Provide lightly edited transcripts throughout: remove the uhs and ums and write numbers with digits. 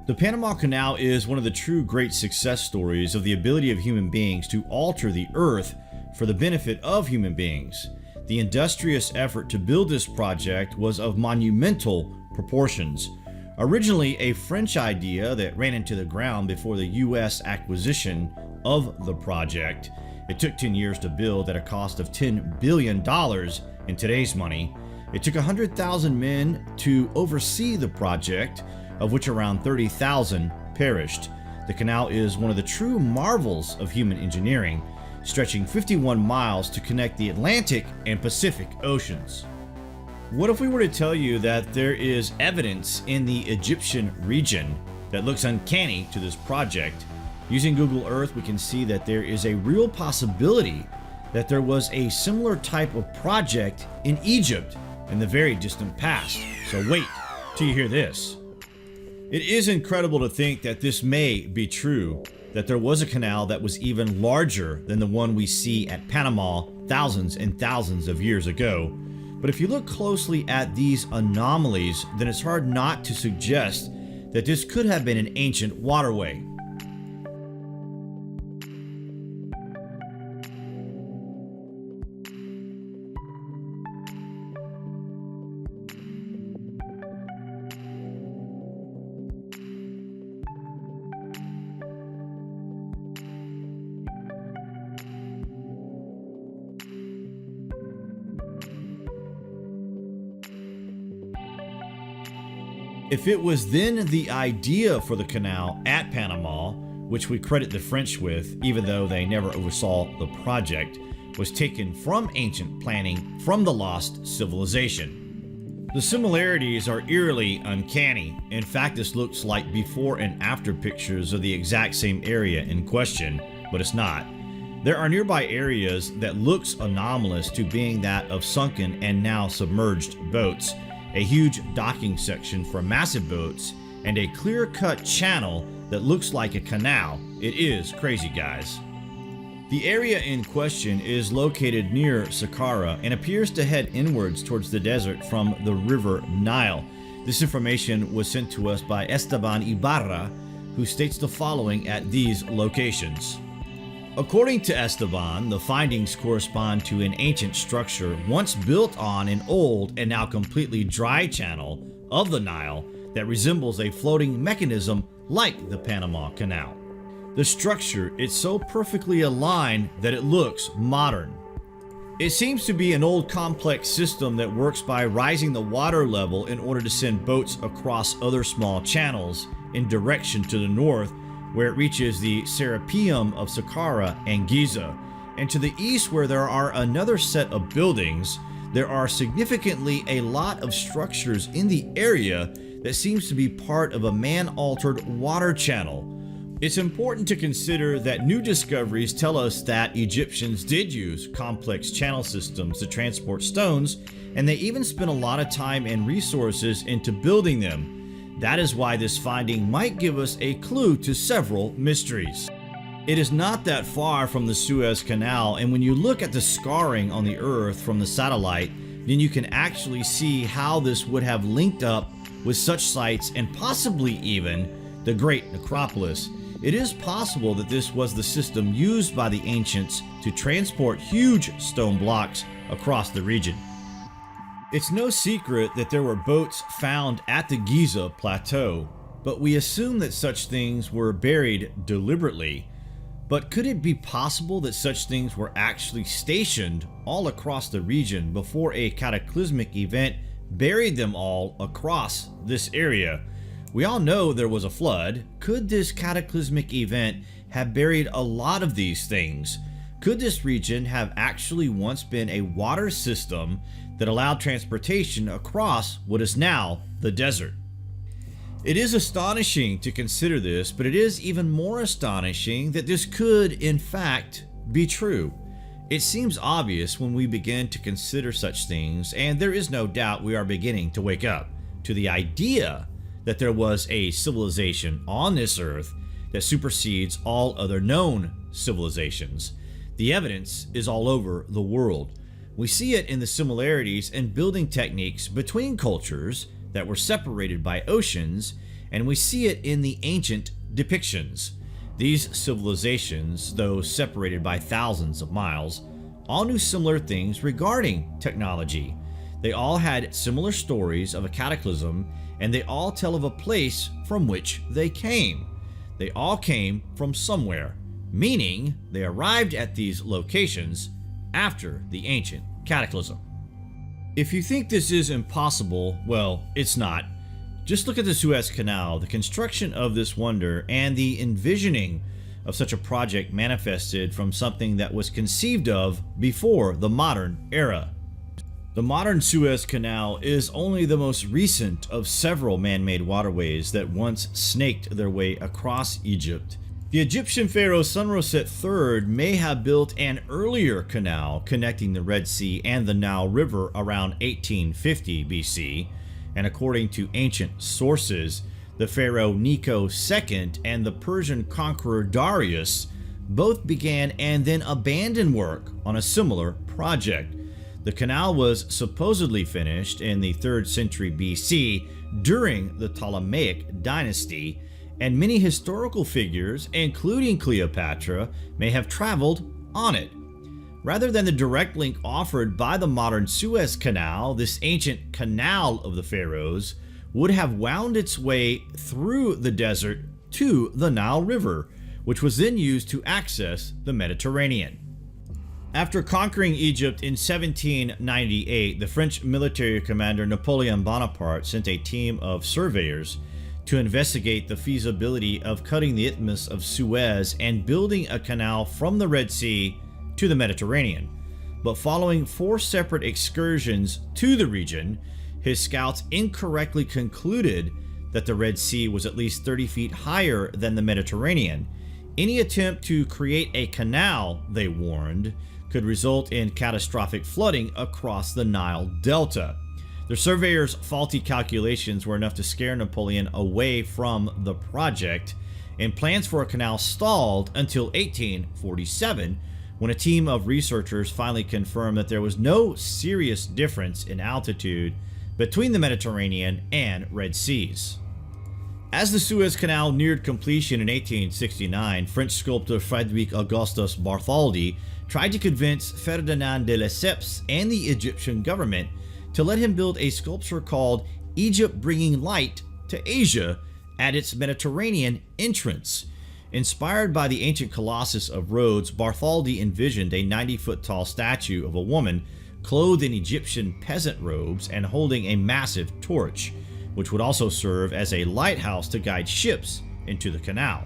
The Panama Canal is one of the true great success stories of the ability of human beings to alter the earth for the benefit of human beings. The industrious effort to build this project was of monumental proportions. Originally a French idea that ran into the ground before the US acquisition of the project, it took 10 years to build at a cost of $10 billion in today's money. It took 100,000 men to oversee the project, of which around 30,000 perished. The canal is one of the true marvels of human engineering, stretching 51 miles to connect the Atlantic and Pacific Oceans. What if we were to tell you that there is evidence in the Egyptian region that looks uncanny to this project? Using Google Earth, we can see that there is a real possibility that there was a similar type of project in Egypt in the very distant past. So wait till you hear this. It is incredible to think that this may be true, that there was a canal that was even larger than the one we see at Panama thousands and thousands of years ago. But if you look closely at these anomalies, then it's hard not to suggest that this could have been an ancient waterway. If it was then the idea for the canal at Panama, which we credit the French with, even though they never oversaw the project, was taken from ancient planning from the lost civilization. The similarities are eerily uncanny. In fact, this looks like before and after pictures of the exact same area in question, but it's not. There are nearby areas that looks anomalous to being that of sunken and now submerged boats, a huge docking section for massive boats, and a clear-cut channel that looks like a canal. It is crazy, guys. The area in question is located near Saqqara and appears to head inwards towards the desert from the river Nile. This information was sent to us by Esteban Ibarra, who states the following at these locations. According to Esteban, the findings correspond to an ancient structure once built on an old and now completely dry channel of the Nile that resembles a floating mechanism like the Panama Canal. The structure is so perfectly aligned that it looks modern. It seems to be an old complex system that works by rising the water level in order to send boats across other small channels in direction to the north, where it reaches the Serapeum of Saqqara and Giza. And to the east, where there are another set of buildings, there are significantly a lot of structures in the area that seems to be part of a man-altered water channel. It's important to consider that new discoveries tell us that Egyptians did use complex channel systems to transport stones, and they even spent a lot of time and resources into building them. That is why this finding might give us a clue to several mysteries. It is not that far from the Suez Canal, and when you look at the scarring on the Earth from the satellite, then you can actually see how this would have linked up with such sites and possibly even the Great Necropolis. It is possible that this was the system used by the ancients to transport huge stone blocks across the region. It's no secret that there were boats found at the Giza Plateau, but we assume that such things were buried deliberately. But could it be possible that such things were actually stationed all across the region before a cataclysmic event buried them all across this area? We all know there was a flood. Could this cataclysmic event have buried a lot of these things? Could this region have actually once been a water system that allowed transportation across what is now the desert? It is astonishing to consider this, but it is even more astonishing that this could, in fact, be true. It seems obvious when we begin to consider such things, and there is no doubt we are beginning to wake up to the idea that there was a civilization on this earth that supersedes all other known civilizations. The evidence is all over the world. We see it in the similarities and building techniques between cultures that were separated by oceans, and we see it in the ancient depictions. These civilizations, though separated by thousands of miles, all knew similar things regarding technology. They all had similar stories of a cataclysm, and they all tell of a place from which they came. They all came from somewhere, meaning they arrived at these locations after the ancient cataclysm. If you think this is impossible, well, it's not. Just look at the Suez Canal. The construction of this wonder and the envisioning of such a project manifested from something that was conceived of before the modern era. The modern Suez Canal is only the most recent of several man-made waterways that once snaked their way across Egypt. The Egyptian pharaoh Sunroset III may have built an earlier canal connecting the Red Sea and the Nile River around 1850 BC, and according to ancient sources, the pharaoh Necho II and the Persian conqueror Darius both began and then abandoned work on a similar project. The canal was supposedly finished in the 3rd century BC during the Ptolemaic dynasty, and many historical figures, including Cleopatra, may have traveled on it. Rather than the direct link offered by the modern Suez Canal, this ancient canal of the pharaohs would have wound its way through the desert to the Nile River, which was then used to access the Mediterranean. After conquering Egypt in 1798, the French military commander Napoleon Bonaparte sent a team of surveyors to investigate the feasibility of cutting the Isthmus of Suez and building a canal from the Red Sea to the Mediterranean. But following 4 separate excursions to the region, his scouts incorrectly concluded that the Red Sea was at least 30 feet higher than the Mediterranean. Any attempt to create a canal, they warned, could result in catastrophic flooding across the Nile Delta. The surveyors' faulty calculations were enough to scare Napoleon away from the project, and plans for a canal stalled until 1847, when a team of researchers finally confirmed that there was no serious difference in altitude between the Mediterranean and Red Seas. As the Suez Canal neared completion in 1869, French sculptor Frédéric Augustus Bartholdi tried to convince Ferdinand de Lesseps and the Egyptian government to let him build a sculpture called Egypt Bringing Light to Asia at its Mediterranean entrance. Inspired by the ancient Colossus of Rhodes, Bartholdi envisioned a 90-foot tall statue of a woman clothed in Egyptian peasant robes and holding a massive torch, which would also serve as a lighthouse to guide ships into the canal.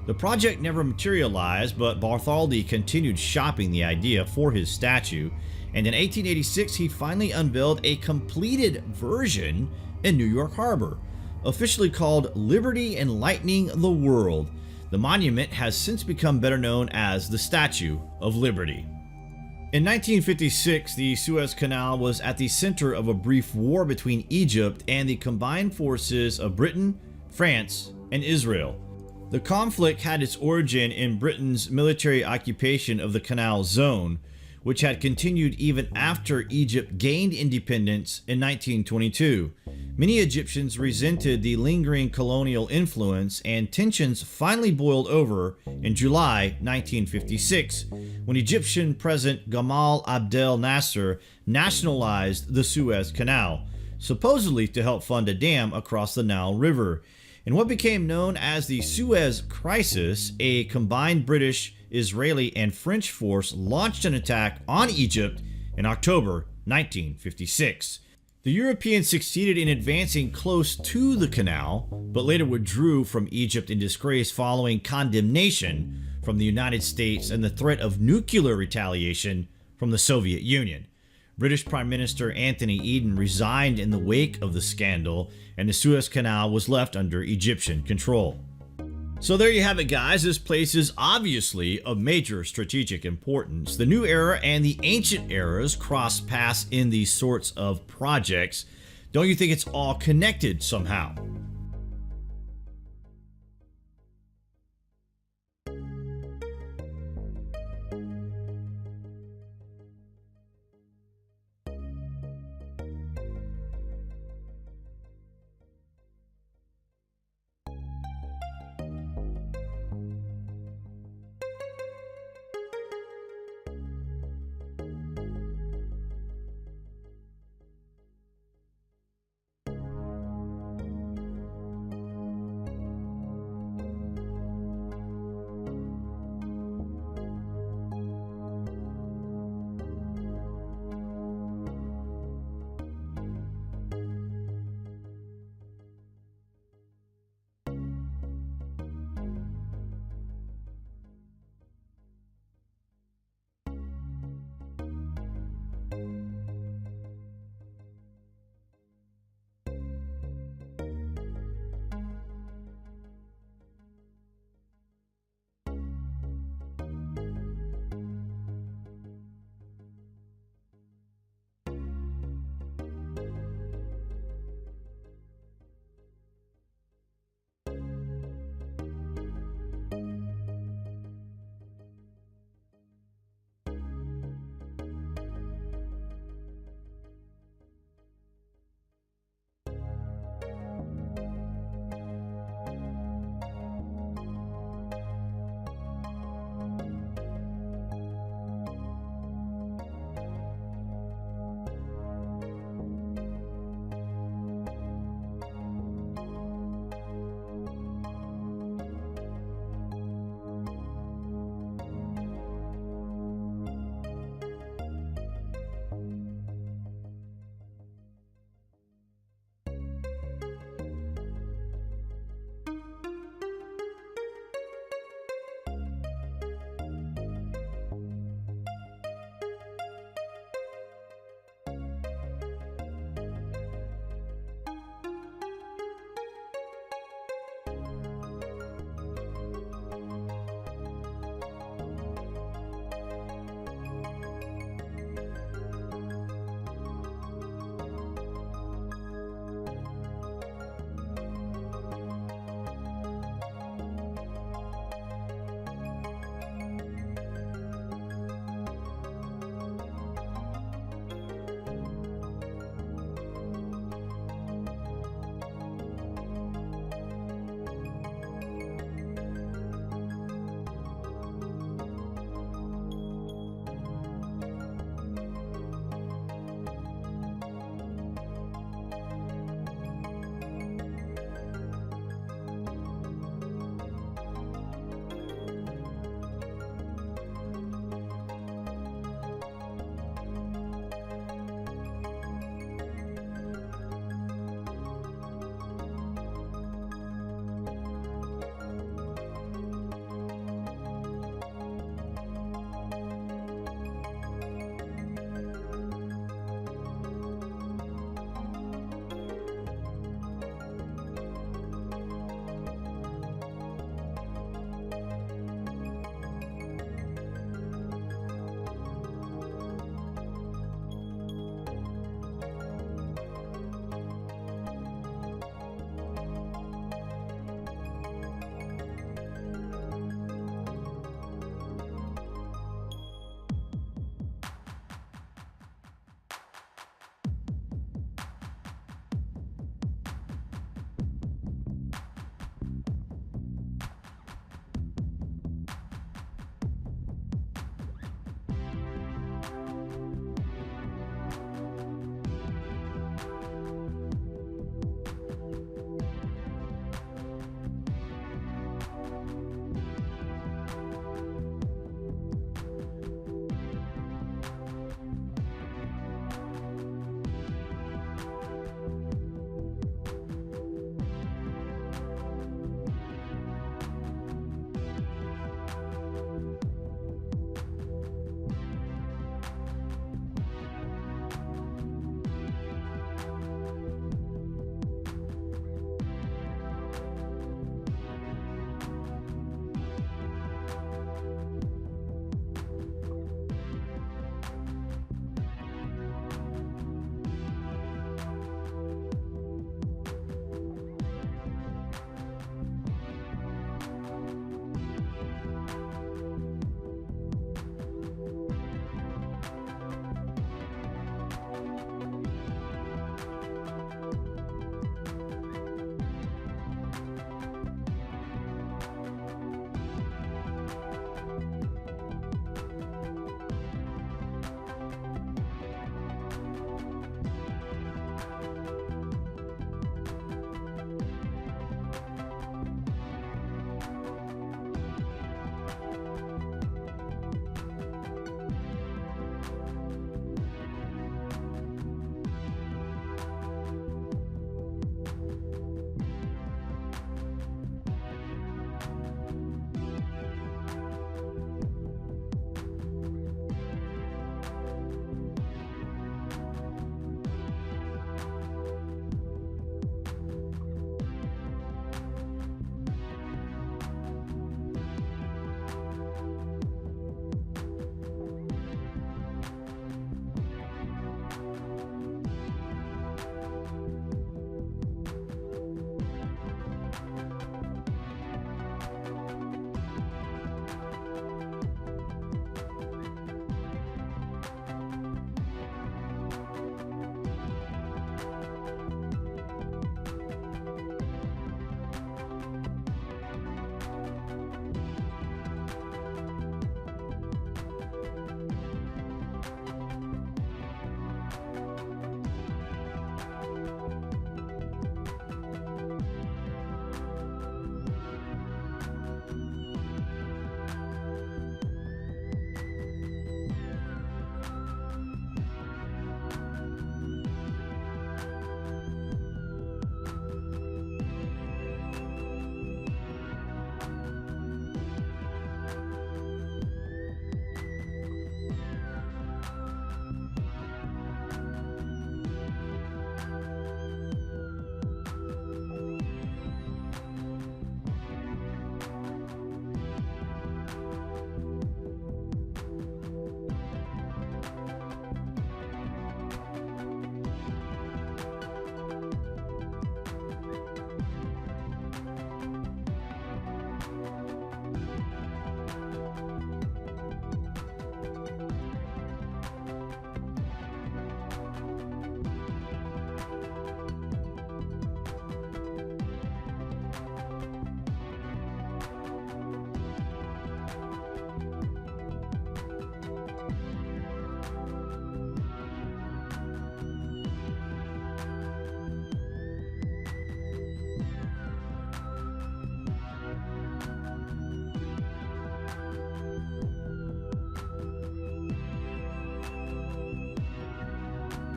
The project never materialized, but Bartholdi continued shopping the idea for his statue, and in 1886 he finally unveiled a completed version in New York Harbor, officially called Liberty Enlightening the World. The monument has since become better known as the Statue of Liberty. In 1956, the Suez Canal was at the center of a brief war between Egypt and the combined forces of Britain, France, and Israel. The conflict had its origin in Britain's military occupation of the Canal Zone, which had continued even after Egypt gained independence in 1922. Many Egyptians resented the lingering colonial influence, and tensions finally boiled over in July 1956, when Egyptian President Gamal Abdel Nasser nationalized the Suez Canal, supposedly to help fund a dam across the Nile River. In what became known as the Suez Crisis, a combined British, Israeli, and French force launched an attack on Egypt in October 1956. The Europeans succeeded in advancing close to the canal, but later withdrew from Egypt in disgrace following condemnation from the United States and the threat of nuclear retaliation from the Soviet Union. British Prime Minister Anthony Eden resigned in the wake of the scandal, and the Suez Canal was left under Egyptian control. So there you have it, guys. This place is obviously of major strategic importance. The new era and the ancient eras cross paths in these sorts of projects. Don't you think it's all connected somehow?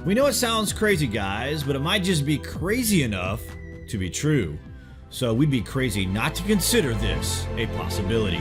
We know it sounds crazy, guys, but it might just be crazy enough to be true. So we'd be crazy not to consider this a possibility.